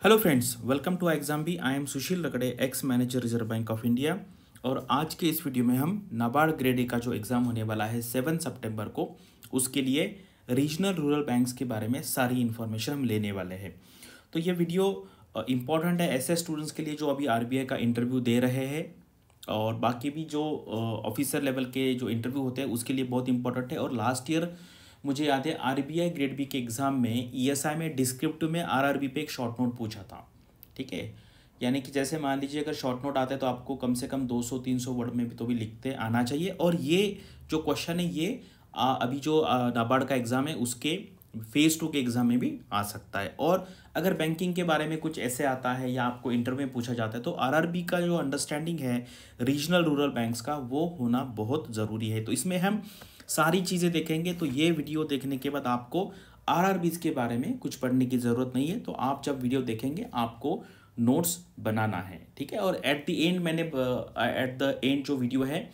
Hello friends, welcome to exam B. I am Sushil Rakde, ex manager Reserve Bank of India. और आज के इस video में हम नाबार्ड ग्रेड ए का जो एग्ज़ाम होने वाला है 7 सितंबर को, उसके लिए रीजनल रूरल बैंक्स के बारे में सारी इन्फॉर्मेशन हम लेने वाले हैं। तो ये वीडियो इम्पॉर्टेंट है ऐसे स्टूडेंट्स के लिए जो अभी आरबीआई का इंटरव्यू दे रहे हैं, और बाकी भी जो ऑफिसर लेवल के जो इंटरव्यू होते हैं उसके लिए बहुत इंपॉर्टेंट है। और लास्ट ईयर मुझे याद है आरबीआई ग्रेड बी के एग्ज़ाम में ईएसआई में डिस्क्रिप्टिव में आरआरबी पे एक शॉर्ट नोट पूछा था। ठीक है, यानी कि जैसे मान लीजिए अगर शॉर्ट नोट आता है तो आपको कम से कम 200-300 वर्ड में भी तो भी लिखते आना चाहिए। और ये जो क्वेश्चन है ये अभी जो नाबार्ड का एग्ज़ाम है उसके फेज़ 2 के एग्ज़ाम में भी आ सकता है। और अगर बैंकिंग के बारे में कुछ ऐसे आता है या आपको इंटरव्यू में पूछा जाता है तो आरआरबी का जो अंडरस्टैंडिंग है रीजनल रूरल बैंक्स का वो होना बहुत ज़रूरी है। तो इसमें हम सारी चीज़ें देखेंगे। तो ये वीडियो देखने के बाद आपको आरआरबीज के बारे में कुछ पढ़ने की ज़रूरत नहीं है। तो आप जब वीडियो देखेंगे आपको नोट्स बनाना है, ठीक है। और एट द एंड जो वीडियो है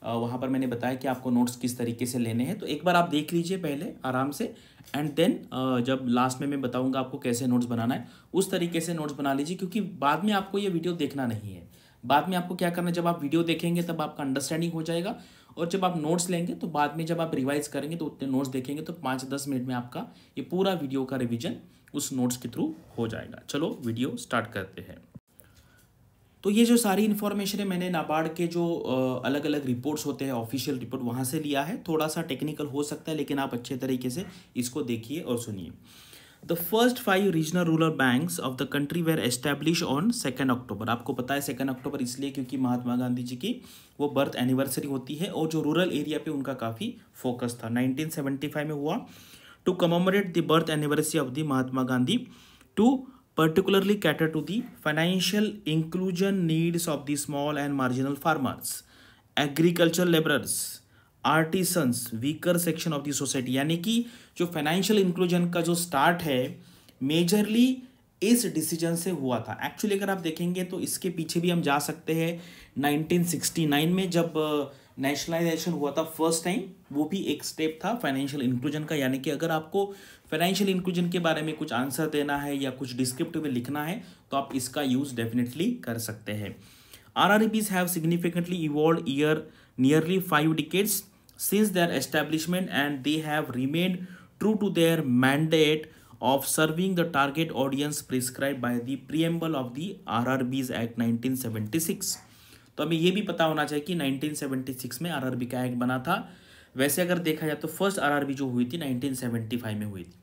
वहाँ पर मैंने बताया कि आपको नोट्स किस तरीके से लेने हैं। तो एक बार आप देख लीजिए पहले आराम से, एंड देन जब लास्ट में मैं बताऊँगा आपको कैसे नोट्स बनाना है उस तरीके से नोट्स बना लीजिए, क्योंकि बाद में आपको ये वीडियो देखना नहीं है। बाद में आपको क्या करना है, जब आप वीडियो देखेंगे तब आपका अंडरस्टैंडिंग हो जाएगा, और जब आप नोट्स लेंगे तो बाद में जब आप रिवाइज करेंगे तो उतने नोट्स देखेंगे तो 5-10 मिनट में आपका ये पूरा वीडियो का रिवीजन उस नोट्स के थ्रू हो जाएगा। चलो वीडियो स्टार्ट करते हैं। तो ये जो सारी इन्फॉर्मेशन है मैंने नाबार्ड के जो अलग अलग रिपोर्ट्स होते हैं, ऑफिशियल रिपोर्ट, वहाँ से लिया है। थोड़ा सा टेक्निकल हो सकता है लेकिन आप अच्छे तरीके से इसको देखिए और सुनिए। The first 5 regional rural banks of the country were establish on 2 October. आपको पता है 2 अक्टूबर इसलिए क्योंकि महात्मा गांधी जी की वो बर्थ एनिवर्सरी होती है, और जो रूरल एरिया पे उनका काफ़ी फोकस था। 1975 में हुआ to commemorate the birth anniversary of the Mahatma Gandhi, to particularly cater to the financial inclusion needs of the small and marginal farmers, agricultural laborers, artisans, weaker section of the society. यानी कि जो financial inclusion का जो start है majorly इस decision से हुआ था। एक्चुअली अगर आप देखेंगे तो इसके पीछे भी हम जा सकते हैं 1969 में जब नेशनलाइजेशन हुआ था फर्स्ट टाइम, वो भी एक स्टेप था फाइनेंशियल इंक्लूजन का। यानी कि अगर आपको फाइनेंशियल इंक्लूजन के बारे में कुछ आंसर देना है या कुछ डिस्क्रिप्टिव में लिखना है तो आप इसका यूज डेफिनेटली कर सकते हैं। RRBs have significantly evolved nearly 5 decades since their establishment, and they have remained true to their mandate of serving the target audience prescribed by the preamble of the RRBs Act 1976। तो हमें ये भी पता होना चाहिए कि 1976 में आरआरबी का एक्ट बना था। वैसे अगर देखा जाए तो फर्स्ट आरआरबी जो हुई थी 1975 में हुई थी,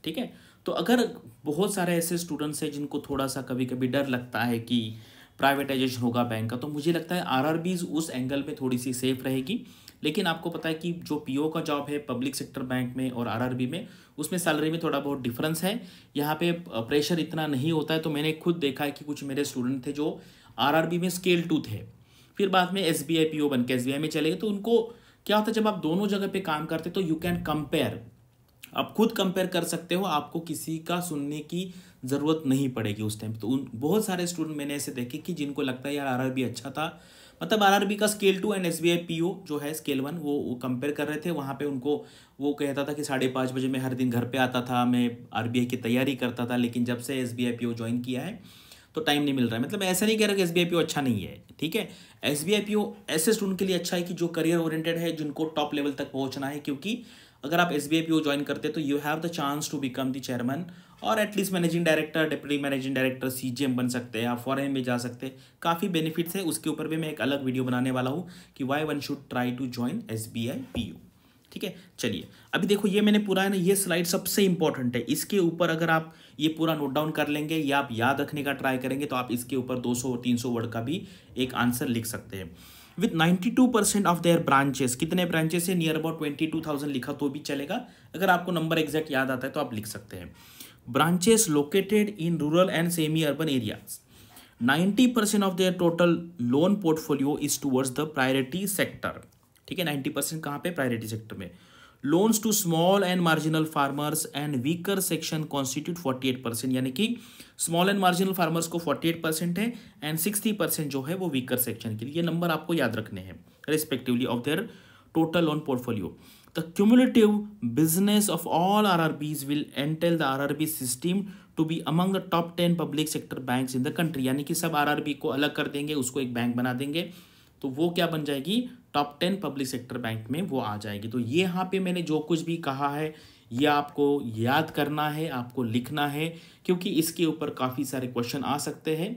ठीक है। तो अगर बहुत सारे ऐसे स्टूडेंट्स हैं जिनको थोड़ा सा कभी कभी डर लगता है कि प्राइवेटाइजेशन होगा बैंक का, तो मुझे लगता है आरआरबीज उस एंगल में थोड़ी सी सेफ रहेगी। लेकिन आपको पता है कि जो पीओ का जॉब है पब्लिक सेक्टर बैंक में और आरआरबी में, उसमें सैलरी में थोड़ा बहुत डिफरेंस है। यहाँ पे प्रेशर इतना नहीं होता है। तो मैंने खुद देखा है कि कुछ मेरे स्टूडेंट थे जो आरआरबी में स्केल 2 थे, फिर बाद में एसबीआई पीओ बन के एसबीआई में चले गए। तो उनको क्या होता है, जब आप दोनों जगह पे काम करते तो यू कैन कंपेयर, आप खुद कंपेयर कर सकते हो, आपको किसी का सुनने की ज़रूरत नहीं पड़ेगी उस टाइम। तो उन बहुत सारे स्टूडेंट मैंने ऐसे देखे कि जिनको लगता है यार आरआरबी अच्छा था, मतलब आरआरबी का स्केल 2 एंड एसबीआई पीओ जो है स्केल 1 वो कंपेयर कर रहे थे। वहाँ पे उनको वो कहता था कि 5:30 बजे मैं हर दिन घर पे आता था, मैं आरबीआई की तैयारी करता था, लेकिन जब से एसबीआई पीओ ज्वाइन किया है तो टाइम नहीं मिल रहा है। मतलब ऐसा नहीं कह रहा कि एसबीआई पीओ अच्छा नहीं है, ठीक है। एसबीआई पीओ ऐसे स्टूडेंट के लिए अच्छा है कि जो करियर ओरिएंटेड है, जिनको टॉप लेवल तक पहुंचना है, क्योंकि अगर आप एसबीआई पीओ ज्वाइन करते हैं तो you have the chance to become the chairman और at least managing director, deputy managing director, CGM बन सकते हैं, आप फॉरेन में जा सकते हैं। काफ़ी बेनिफिट्स है, उसके ऊपर भी मैं एक अलग वीडियो बनाने वाला हूँ कि why one should try to join SBI PO, ठीक है। चलिए अभी देखो, ये मैंने पूरा है ना, ये स्लाइड सबसे इंपॉर्टेंट है। इसके ऊपर अगर आप ये पूरा नोट डाउन कर लेंगे या आप याद रखने का ट्राई करेंगे तो आप इसके ऊपर 200-300 वर्ड का भी एक आंसर लिख सकते हैं। विथ 92% ऑफ देयर ब्रांचेस, कितने ब्रांचेस है, नियर अबाउट 22,000 लिखा तो भी चलेगा। अगर आपको नंबर एग्जैक्ट याद आता है तो आप लिख सकते हैं। Branches located in rural and semi urban areas, 90% of their total loan portfolio is towards the priority sector, ठीक है। 90% कहाँ पे, प्रायोरिटी सेक्टर में। Loans to small and marginal farmers and weaker section constitute 48%, यानी कि स्मॉल एंड मार्जिनल फार्मर्स को 48% है and 60% जो है वो वीकर सेक्शन के लिए। ये नंबर आपको याद रखने हैं respectively of their total loan portfolio. The cumulative business of all RRBs will entail the RRB system to be among the top 10 public sector banks in the country, यानी कि सब आरआरबी को अलग कर देंगे, उसको एक बैंक बना देंगे, तो वो क्या बन जाएगी, टॉप 10 पब्लिक सेक्टर बैंक में वो आ जाएगी। तो ये यहाँ पे मैंने जो कुछ भी कहा है ये आपको याद करना है, आपको लिखना है, क्योंकि इसके ऊपर काफ़ी सारे क्वेश्चन आ सकते हैं,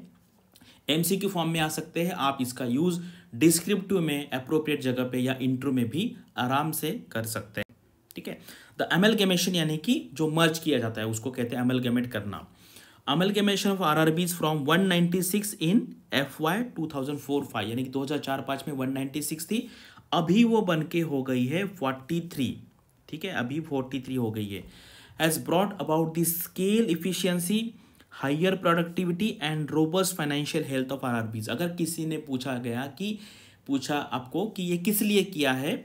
एमसीक्यू फॉर्म में आ सकते हैं। आप इसका यूज़ डिस्क्रिप्टिव में अप्रोप्रिएट जगह पे या इंट्रो में भी आराम से कर सकते हैं। ठीक है, द अमलगमेशन यानी कि जो मर्ज किया जाता है उसको कहते हैं अमलगमेट करना। Amalgamation of RRBs from 196 in FY 2004-5, यानी कि 2004-5 में 196 थी, अभी वो बन के हो गई है 43। ठीक है, अभी 43 हो गई है। Has brought about the scale efficiency, higher productivity and robust financial health of RRBs. अगर किसी ने पूछा आपको कि ये किस लिए किया है,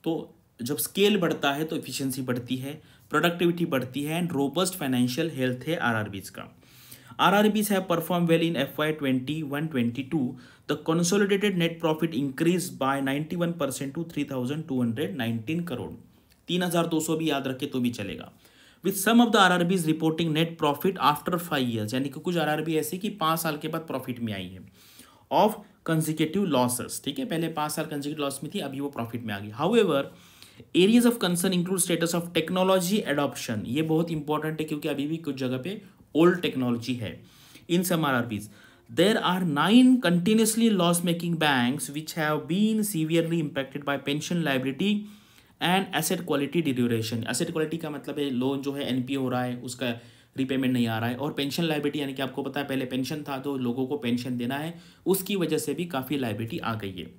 तो जब स्केल बढ़ता है तो इफिशियंसी बढ़ती है, प्रोडक्टिविटी बढ़ती है एंड रोबस्ट फाइनेंशियल हेल्थ है आरआरबीज का। RRBs have performed well in FY 21-22. The consolidated net profit increased by 91% to 3,219 crore. 3,200 भी याद रखे तो भी चलेगा। With some of the RRBs reporting net profit after 5 years, यानी कि कुछ RRB ऐसे कि 5 साल के बाद प्रॉफिट में आई है, ऑफ कंसिक्यूटिव लॉसेस। ठीक है, पहले 5 साल कंसिक्यूटिव लॉस में थी, अभी वो प्रॉफिट में आ गई। However areas of concern include status of technology adoption, ये बहुत इंपॉर्टेंट है क्योंकि अभी भी कुछ जगह पे ओल्ड टेक्नोलॉजी है इन सम RRBs. There are 9 continuously loss-making banks which have been severely impacted by pension liability and asset quality deterioration. Asset quality का मतलब है लोन जो है NPA हो रहा है, उसका रिपेमेंट नहीं आ रहा है, और पेंशन लाइबिलिटी यानी कि आपको पता है पहले पेंशन था तो लोगों को पेंशन देना है, उसकी वजह से भी काफ़ी लाइबिलिटी आ गई है।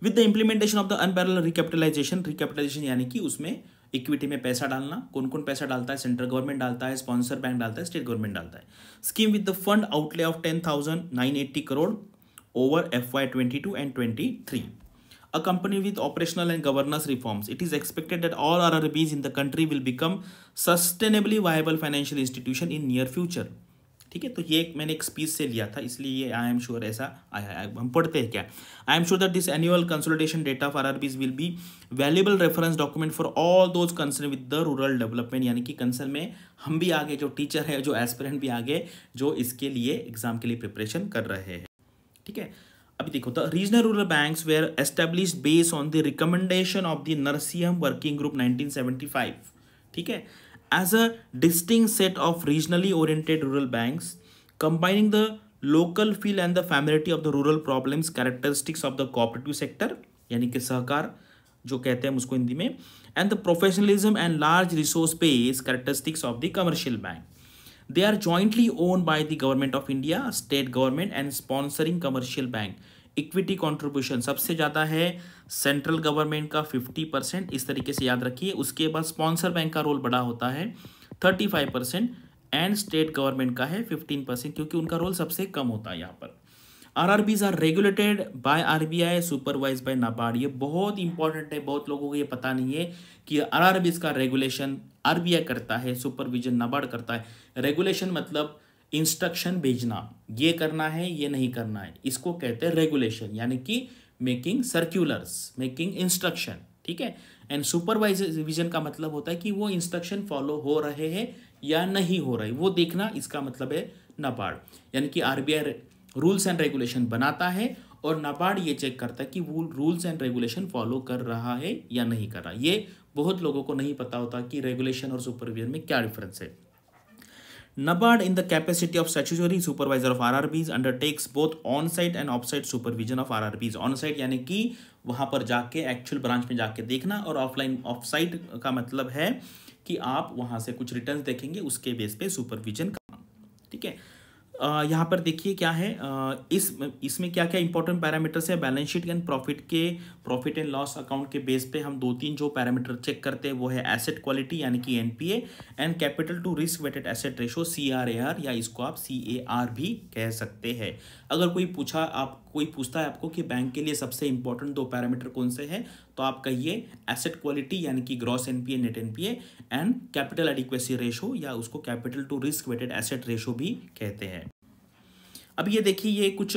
With the implementation of the unparalleled recapitalisation यानी कि उसमें इक्विटी में पैसा डालना, कौन कौन पैसा डालता है, सेंट्रल गवर्नमेंट डालता है, स्पॉन्सर बैंक डालता है, स्टेट गवर्नमेंट डालता है। Scheme with the fund outlay of 10,980 crore over FY 22 and 23. Accompanied with operational and governance reforms, it is expected that all RRBs in the country will become sustainably viable financial institution in near future. ठीक है, तो ये मैंने एक speech से लिया था, इसलिए ये आई एम श्योर ऐसा आया है। हम पढ़ते हैं क्या, I am sure that this annual consolidation data of RRBs will be valuable reference document for all those concern with the rural development, यानी कि कंसर्न में हम भी आगे, जो टीचर है, जो एस्पिरेंट भी आगे, जो इसके लिए एग्जाम के लिए प्रिपरेशन कर रहे हैं। ठीक है, अभी देखो, the regional rural banks were established based on the recommendation of the Narasimham working group 1975। ठीक है, as a distinct set of regionally oriented rural banks combining the local feel and the familiarity of the rural problems characteristics of the cooperative sector, यानी कि सहकार जो कहते हैं उसको हिंदी में, and the professionalism and large resource base characteristics of the commercial bank. They are jointly owned by the government of India, state government and sponsoring commercial bank. Equity contribution सबसे ज़्यादा है सेंट्रल गवर्नमेंट का 50%, इस तरीके से याद रखिए। उसके बाद स्पॉन्सर बैंक का रोल बड़ा होता है 35% एंड स्टेट गवर्नमेंट का है 15%, क्योंकि उनका रोल सबसे कम होता है यहाँ पर। RRBs are regulated by RBI, supervise by NABARD. ये बहुत इंपॉर्टेंट है, बहुत लोगों को ये पता नहीं है कि RRBs का रेगुलेशन RBI करता है, सुपरविजन नाबार्ड करता है। रेगुलेशन मतलब इंस्ट्रक्शन भेजना, ये करना है, ये नहीं करना है, इसको कहते हैं रेगुलेशन, यानी कि मेकिंग सर्क्यूलर्स, मेकिंग इंस्ट्रक्शन। ठीक है, एंड सुपरवाइजन का मतलब होता है कि वो इंस्ट्रक्शन फॉलो हो रहे हैं या नहीं हो रहे, वो देखना, इसका मतलब है नाबार्ड। यानी कि RBI रूल्स एंड रेगुलेशन बनाता है और नाबार्ड ये चेक करता है कि वो रूल्स एंड रेगुलेशन फॉलो कर रहा है या नहीं कर रहा। ये बहुत लोगों को नहीं पता होता कि रेगुलेशन और सुपरविजन में क्या डिफरेंस है। NABARD, in the capacity of statutory supervisor of RRBs, undertakes both on-site and off-site supervision of RRBs. On-site यानी कि वहाँ पर जाके एक्चुअल ब्रांच में जाके देखना, और ऑफलाइन ऑफ-साइट का मतलब है कि आप वहाँ से कुछ रिटर्न्स देखेंगे, उसके बेस पे सुपरविजन करना। ठीक है, यहाँ पर देखिए क्या है, इसमें क्या क्या इंपॉर्टेंट पैरामीटर्स है। Balance sheet and profit and loss account के बेस पे हम 2-3 जो पैरामीटर चेक करते हैं वो है एसेट क्वालिटी यानी कि NPA and capital to risk weighted asset ratio CRAR, या इसको आप CAR भी कह सकते हैं। अगर कोई पूछता है आपको कि बैंक के लिए सबसे इंपॉर्टेंट 2 पैरामीटर कौन से हैं, तो आप कहिए एसेट क्वालिटी यानी कि gross NPA net NPA and capital adequacy ratio, या उसको capital to risk weighted asset ratio भी कहते हैं। अब ये देखिए, ये कुछ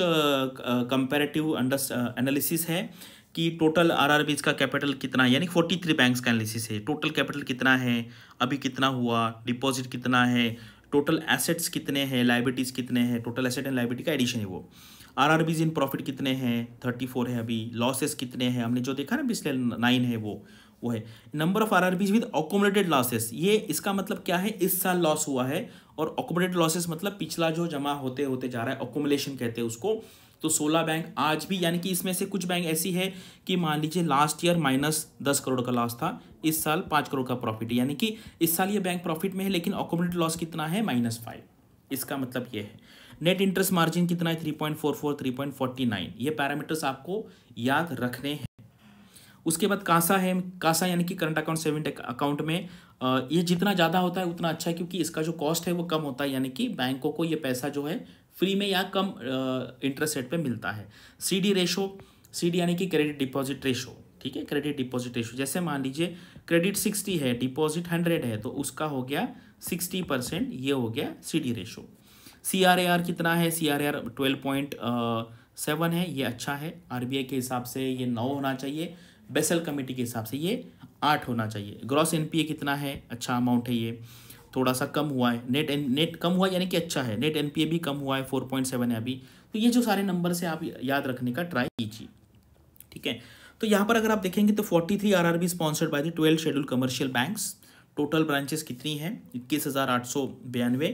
कंपैरेटिव एनालिसिस है कि टोटल RRBs का कैपिटल कितना है, यानी 43 बैंक्स का एनालिसिस है। टोटल कैपिटल कितना है, अभी कितना हुआ, डिपॉजिट कितना है, टोटल एसेट्स कितने हैं, लाइबिलिटीज़ कितने हैं, टोटल एसेट एंड लाइबिलिटी का एडिशन है वो। आरआरबीज इन प्रॉफिट कितने हैं, 34 है अभी। लॉसेस कितने हैं, हमने जो देखा ना पिछले 9 है वो है। Number of RRBs with accommodated losses, ये इसका मतलब क्या है, इस साल लॉस हुआ है, और अकोमोडेटेड लॉसेस मतलब पिछला जो जमा होते होते जा रहा है, अकोमुलेशन कहते हैं उसको। तो 16 बैंक आज भी, यानी कि इसमें से कुछ बैंक ऐसी है कि मान लीजिए लास्ट ईयर -10 करोड़ का लॉस था, इस साल 5 करोड़ का प्रॉफिट है, यानी कि इस साल ये बैंक प्रॉफिट में है, लेकिन अकोमोडेटेड लॉस कितना है, -5। इसका मतलब ये है। नेट इंटरेस्ट मार्जिन कितना है, 3.44, 3.49। ये पैरामीटर्स आपको याद रखने हैं। उसके बाद कासा है, कासा यानी कि करंट अकाउंट, सेविंग अकाउंट में ये जितना ज़्यादा होता है उतना अच्छा है, क्योंकि इसका जो कॉस्ट है वो कम होता है, यानी कि बैंकों को ये पैसा जो है फ्री में या कम इंटरेस्ट रेट पे मिलता है। सीडी रेशो, सीडी यानी कि क्रेडिट डिपॉजिट रेशो, ठीक है, क्रेडिट डिपॉजिट रेशो। जैसे मान लीजिए क्रेडिट 60 है, डिपॉजिट 100 है, तो उसका हो गया 60%, ये हो गया सीडी रेशो। CRAR कितना है, CRAR 12.7 है, ये अच्छा है। RBI के हिसाब से ये 9 होना चाहिए, बेसल कमेटी के हिसाब से ये 8 होना चाहिए। ग्रॉस NPA कितना है, अच्छा अमाउंट है, ये थोड़ा सा कम हुआ है। नेट कम हुआ यानी कि अच्छा है। नेट NPA भी कम हुआ है, 4.7 है अभी। तो ये जो सारे नंबर से आप याद रखने का ट्राई कीजिए, ठीक है। तो यहाँ पर अगर आप देखेंगे तो 43 RRB sponsored by the 12 schedule commercial banks. Total branches कितनी हैं, 21,892।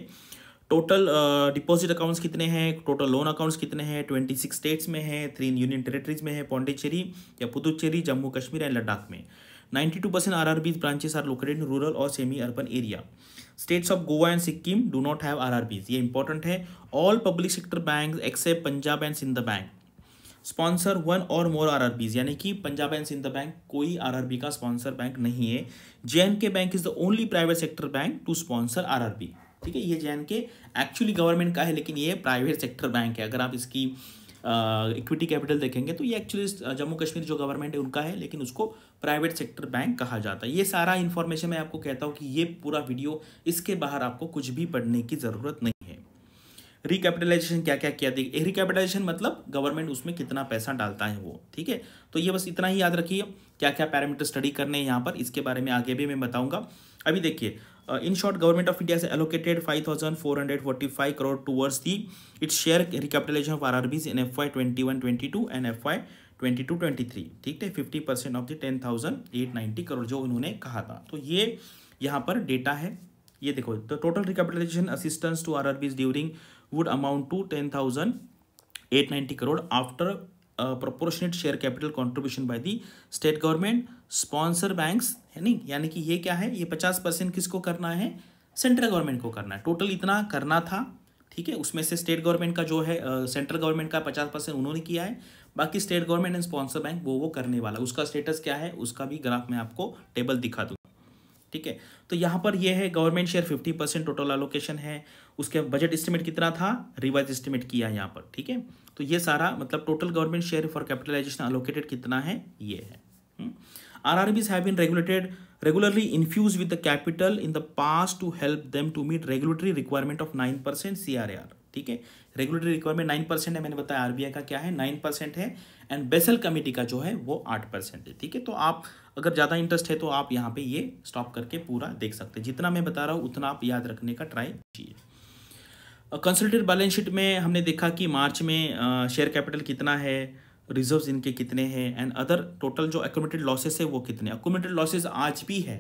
टोटल डिपॉजिट अकाउंट्स कितने हैं, टोटल लोन अकाउंट्स कितने हैं, 26 स्टेट्स में है, 3 यूनियन टेरिटरीज में है, पौंडीचेरी या पुदुचेरी, जम्मू कश्मीर एंड लद्दाख में। 92% RRBs branches are located in rural or semi-urban area. States of Goa and Sikkim do not have RRBs. ये important है। All public sector banks except Punjab and Sindh Bank sponsor one or more RRBs, यानी कि Punjab and Sind bank कोई RRB का sponsor bank नहीं है। JNK bank is the only private sector bank to sponsor RRB, ठीक है। ये JNK एक्चुअली गवर्नमेंट का है, लेकिन ये प्राइवेट सेक्टर बैंक है। अगर आप इसकी इक्विटी कैपिटल देखेंगे तो ये एक्चुअली जम्मू कश्मीर जो गवर्नमेंट है उनका है, लेकिन उसको प्राइवेट सेक्टर बैंक कहा जाता है। ये सारा इन्फॉर्मेशन मैं आपको कहता हूँ कि ये पूरा वीडियो, इसके बाहर आपको कुछ भी पढ़ने की ज़रूरत नहीं है। रिकैपिटलाइजेशन क्या क्या किया, देखिए रिकैपिटलाइजेशन मतलब गवर्नमेंट उसमें कितना पैसा डालता है वो, ठीक है। तो ये बस इतना ही याद रखिए, क्या क्या पैरामीटर स्टडी करने हैं यहाँ पर, इसके बारे में आगे भी मैं बताऊँगा। अभी देखिए, in short government of India से allocated 5,445 crore towards the its share recapitalisation of RRBs in FY 21-22 and FY 22-23, ठीक है। 50% ऑफ द 10,890 करोड़ जो उन्होंने कहा था। तो ये यहाँ पर डेटा है, ये देखो। तो total recapitalization assistance to RRBs during would amount to 10,890 crore after proportionate share capital contribution by the state government sponsor banks, है नहीं, यानी कि ये क्या है, ये 50% किसको करना है, सेंट्रल गवर्नमेंट को करना है। टोटल इतना करना था, ठीक है। उसमें से स्टेट गवर्नमेंट का जो है, सेंट्रल गवर्नमेंट का 50% उन्होंने किया है, बाकी state government and sponsor bank वो करने वाला। उसका स्टेटस क्या है, उसका भी ग्राफ में आपको टेबल दिखा दूँ, ठीक है। तो यहाँ पर ये है गवर्नमेंट शेयर 50% टोटल एलोकेशन है। उसके बजट एस्टिमेट कितना था, रिवाइज एस्टिमेट किया यहाँ पर, ठीक है। तो ये सारा मतलब total government share for capitalization allocated कितना है, ये है। RRBs have been regularly infused with the capital in the past to help them to meet regulatory requirement of 9% CRAR, ठीक है। रेगुलेटरी रिक्वायरमेंट 9% है, मैंने बताया RBI का क्या है 9% है, एंड बेसल कमेटी का जो है वो 8% है, ठीक है। तो आप अगर ज़्यादा इंटरेस्ट है तो आप यहाँ पे ये स्टॉप करके पूरा देख सकते हैं। जितना मैं बता रहा हूँ उतना आप याद रखने का ट्राई कीजिए। कंसोलिडेटेड बैलेंस शीट में हमने देखा कि मार्च में शेयर कैपिटल कितना है, रिजर्व्स इनके कितने हैं, एंड अदर टोटल जो एक्यूमुलेटेड लॉसेस है वो कितने। एक्यूमुलेटेड लॉसेस आज भी है,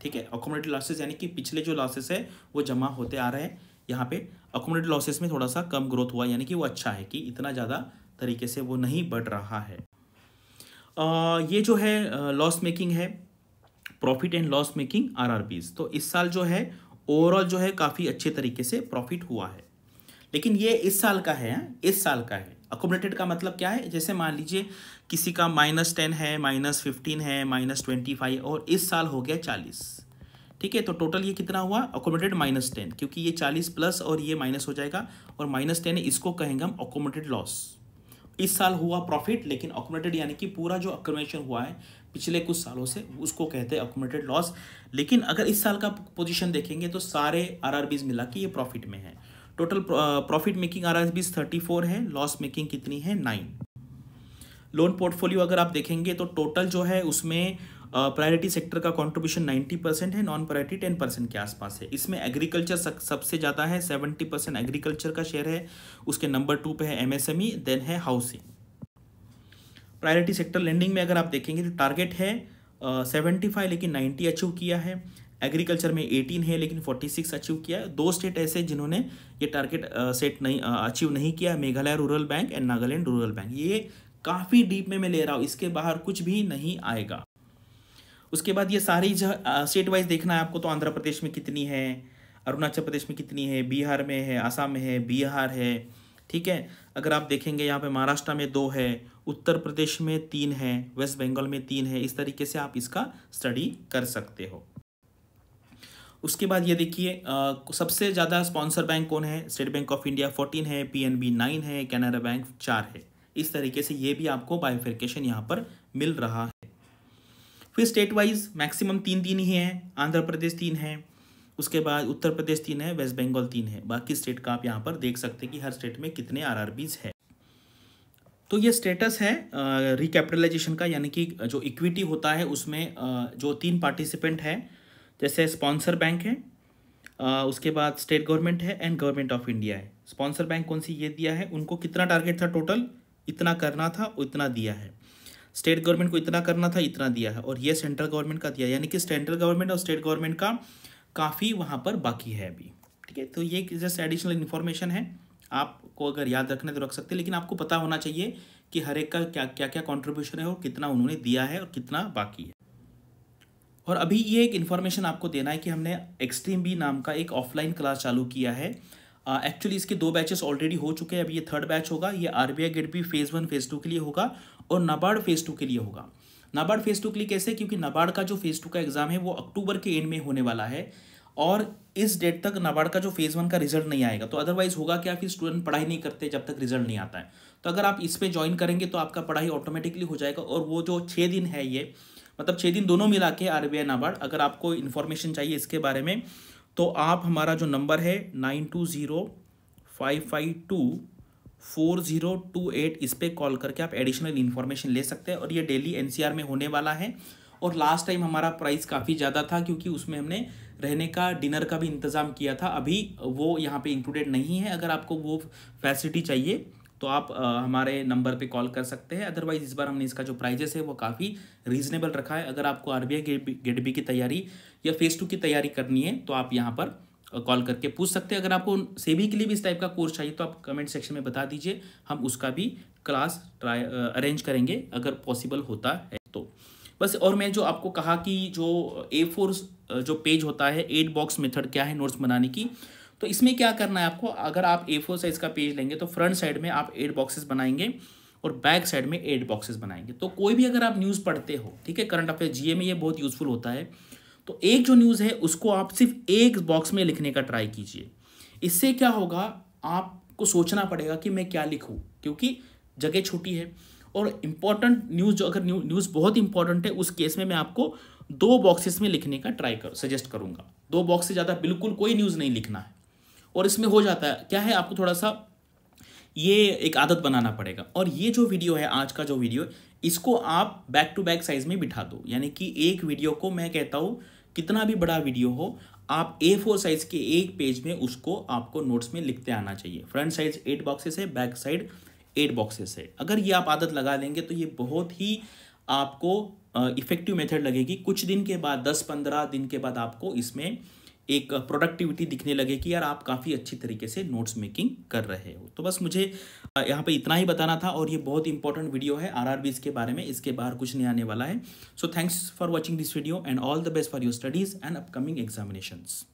ठीक है। एक्यूमुलेटेड लॉसेस यानी कि पिछले जो लॉसेस है वो जमा होते आ रहे हैं। यहाँ पे एक्यूमुलेटेड लॉसेस में थोड़ा सा कम ग्रोथ हुआ, यानी कि वो अच्छा है कि इतना ज़्यादा तरीके से वो नहीं बढ़ रहा है। ये जो है लॉस मेकिंग है, profit and loss making RRBs। तो इस साल जो है ओवरऑल जो है काफ़ी अच्छे तरीके से प्रॉफिट हुआ है, लेकिन ये इस साल का है, इस साल का है। अकोमोडेटेड का मतलब क्या है, जैसे मान लीजिए किसी का -10 है, -15 है, -25 और इस साल हो गया 40, ठीक है। तो टोटल ये कितना हुआ, अकोमोडेटेड -10, क्योंकि ये 40 प्लस और ये माइनस हो जाएगा, और -10 है, इसको कहेंगे हम अकोमोडेटेड लॉस। इस साल हुआ प्रॉफिट, लेकिन अकोमोडेटेड यानी कि पूरा जो अक्यूमुलेशन हुआ है पिछले कुछ सालों से उसको कहते हैं अकोमोडेटेड लॉस। लेकिन अगर इस साल का पोजीशन देखेंगे तो सारे RRBs मिला के ये प्रॉफिट में है। टोटल प्रॉफिट मेकिंग RRBs 34 है, लॉस मेकिंग कितनी है 9। लोन पोर्टफोलियो अगर आप देखेंगे तो टोटल जो है उसमें प्रायोरिटी सेक्टर का कंट्रीब्यूशन 90% है, नॉन प्रायोरिटी 10% के आसपास है। इसमें एग्रीकल्चर सबसे ज़्यादा है, 70% एग्रीकल्चर का शेयर है। उसके नंबर 2 पे है एमएसएमई, देन है हाउसिंग। प्रायोरिटी सेक्टर लेंडिंग में अगर आप देखेंगे तो टारगेट है 75 लेकिन 90 अचीव किया है। एग्रीकल्चर में 18 है लेकिन 46 अचीव किया है। 2 स्टेट ऐसे जिन्होंने ये टारगेट सेट नहीं अचीव नहीं किया, Meghalaya rural bank and Nagaland rural bank. ये काफ़ी डीप में मैं ले रहा हूँ, इसके बाहर कुछ भी नहीं आएगा। उसके बाद ये सारी स्टेट वाइज देखना है आपको, तो आंध्र प्रदेश में कितनी है, अरुणाचल प्रदेश में कितनी है, बिहार में है, आसाम में है, बिहार है, ठीक है। अगर आप देखेंगे यहाँ पे महाराष्ट्र में 2 है, उत्तर प्रदेश में 3 है, वेस्ट बंगाल में 3 है। इस तरीके से आप इसका स्टडी कर सकते हो। उसके बाद ये देखिए सबसे ज़्यादा स्पॉन्सर बैंक कौन है, स्टेट बैंक ऑफ इंडिया 14 है, पीएनबी 9 है, कैनरा बैंक 4 है। इस तरीके से ये भी आपको बाइफरकेशन यहाँ पर मिल रहा है। फिर स्टेट वाइज मैक्सिमम 3 ही है, आंध्र प्रदेश 3 है, उसके बाद उत्तर प्रदेश 3 है, वेस्ट बंगाल 3 है। बाकी स्टेट का आप यहाँ पर देख सकते हैं कि हर स्टेट में कितने आरआरबीज है। तो ये स्टेटस है रिकैपिटलाइजेशन का, यानी कि जो इक्विटी होता है उसमें जो 3 पार्टिसिपेंट है, जैसे स्पॉन्सर बैंक है, उसके बाद स्टेट गवर्नमेंट है एंड गवर्नमेंट ऑफ इंडिया है। स्पॉन्सर बैंक कौन सी ये दिया है, उनको कितना टारगेट था, टोटल इतना करना था, इतना दिया है। स्टेट गवर्नमेंट को इतना करना था, इतना दिया है। और ये सेंट्रल गवर्नमेंट का दिया, यानी कि सेंट्रल गवर्नमेंट और स्टेट गवर्नमेंट का काफ़ी वहाँ पर बाकी है अभी, ठीक है। तो ये जस्ट एडिशनल इन्फॉर्मेशन है, आपको अगर याद रखना है तो रख सकते हैं, लेकिन आपको पता होना चाहिए कि हर एक का क्या क्या क्या कॉन्ट्रीब्यूशन है और कितना उन्होंने दिया है और कितना बाकी है। और अभी ये एक इन्फॉर्मेशन आपको देना है कि हमने एक्सट्रीम बी नाम का एक ऑफलाइन क्लास चालू किया है। एक्चुअली इसके 2 बैचेस ऑलरेडी हो चुके हैं, अभी ये 3rd बैच होगा। ये RBI grade B phase 1 phase 2 के लिए होगा और नाबार्ड फेज़ 2 के लिए होगा। नाबार्ड फेज़ 2 के लिए कैसे, क्योंकि नाबार्ड का जो फेज़ 2 का एग्जाम है वो अक्टूबर के एंड में होने वाला है और इस डेट तक नाबार्ड का जो फेज़ 1 का रिजल्ट नहीं आएगा। तो अदरवाइज होगा क्या, फिर स्टूडेंट पढ़ाई नहीं करते जब तक रिजल्ट नहीं आता है। तो अगर आप इस पर ज्वाइन करेंगे तो आपका पढ़ाई ऑटोमेटिकली हो जाएगा। और वो जो 6 दिन है, ये मतलब 6 दिन दोनों मिला के आरबीआई नाबार्ड, अगर आपको इन्फॉर्मेशन चाहिए इसके बारे में तो आप हमारा जो नंबर है 9205524028 इस पर कॉल करके आप एडिशनल इन्फॉर्मेशन ले सकते हैं। और ये डेली एनसीआर में होने वाला है। और लास्ट टाइम हमारा प्राइस काफ़ी ज़्यादा था क्योंकि उसमें हमने रहने का, डिनर का भी इंतज़ाम किया था। अभी वो यहाँ पे इंक्लूडेड नहीं है। अगर आपको वो फैसिलिटी चाहिए तो आप हमारे नंबर पे कॉल कर सकते हैं। अदरवाइज इस बार हमने इसका जो प्राइजेस है वो काफ़ी रीजनेबल रखा है। अगर आपको आरबीआई गेट बी की तैयारी या फेज़ 2 की तैयारी करनी है तो आप यहाँ पर कॉल करके पूछ सकते हैं। अगर आपको सेबी के लिए भी इस टाइप का कोर्स चाहिए तो आप कमेंट सेक्शन में बता दीजिए, हम उसका भी क्लास अरेंज करेंगे अगर पॉसिबल होता है तो। बस, और मैं जो आपको कहा कि जो A4 जो पेज होता है, 8 बॉक्स मेथड क्या है नोट्स बनाने की, तो इसमें क्या करना है आपको, अगर आप A4 साइज का पेज लेंगे तो फ्रंट साइड में आप 8 बॉक्सेस बनाएंगे और बैक साइड में 8 बॉक्सेस बनाएंगे। तो कोई भी अगर आप न्यूज़ पढ़ते हो, ठीक है, करंट अफेयर जीए में ये बहुत यूजफुल होता है, तो एक जो न्यूज़ है उसको आप सिर्फ एक बॉक्स में लिखने का ट्राई कीजिए। इससे क्या होगा, आपको सोचना पड़ेगा कि मैं क्या लिखूं, क्योंकि जगह छोटी है। और इम्पॉर्टेंट न्यूज़, जो अगर न्यूज़ बहुत इंपॉर्टेंट है उस केस में मैं आपको 2 बॉक्सेस में लिखने का सजेस्ट करूंगा। 2 बॉक्स से ज़्यादा बिल्कुल कोई न्यूज़ नहीं लिखना है। और इसमें हो जाता है क्या है, आपको थोड़ा सा ये एक आदत बनाना पड़ेगा। और ये जो वीडियो है, आज का जो वीडियो, इसको आप बैक टू बैक साइज में बिठा दो, यानी कि एक वीडियो को, मैं कहता हूँ कितना भी बड़ा वीडियो हो, आप A4 साइज के एक पेज में उसको आपको नोट्स में लिखते आना चाहिए। फ्रंट साइज 8 बॉक्सेस है, बैक साइड 8 बॉक्सेस है। अगर ये आप आदत लगा लेंगे तो ये बहुत ही आपको इफेक्टिव मेथड लगेगी। कुछ दिन के बाद, 10-15 दिन के बाद आपको इसमें एक प्रोडक्टिविटी दिखने लगे कि यार आप काफ़ी अच्छी तरीके से नोट्स मेकिंग कर रहे हो। तो बस मुझे यहाँ पे इतना ही बताना था। और ये बहुत इंपॉर्टेंट वीडियो है आरआरबीज के बारे में, इसके बाहर कुछ नहीं आने वाला है। So thanks for watching this video and all the best for your studies and upcoming examinations.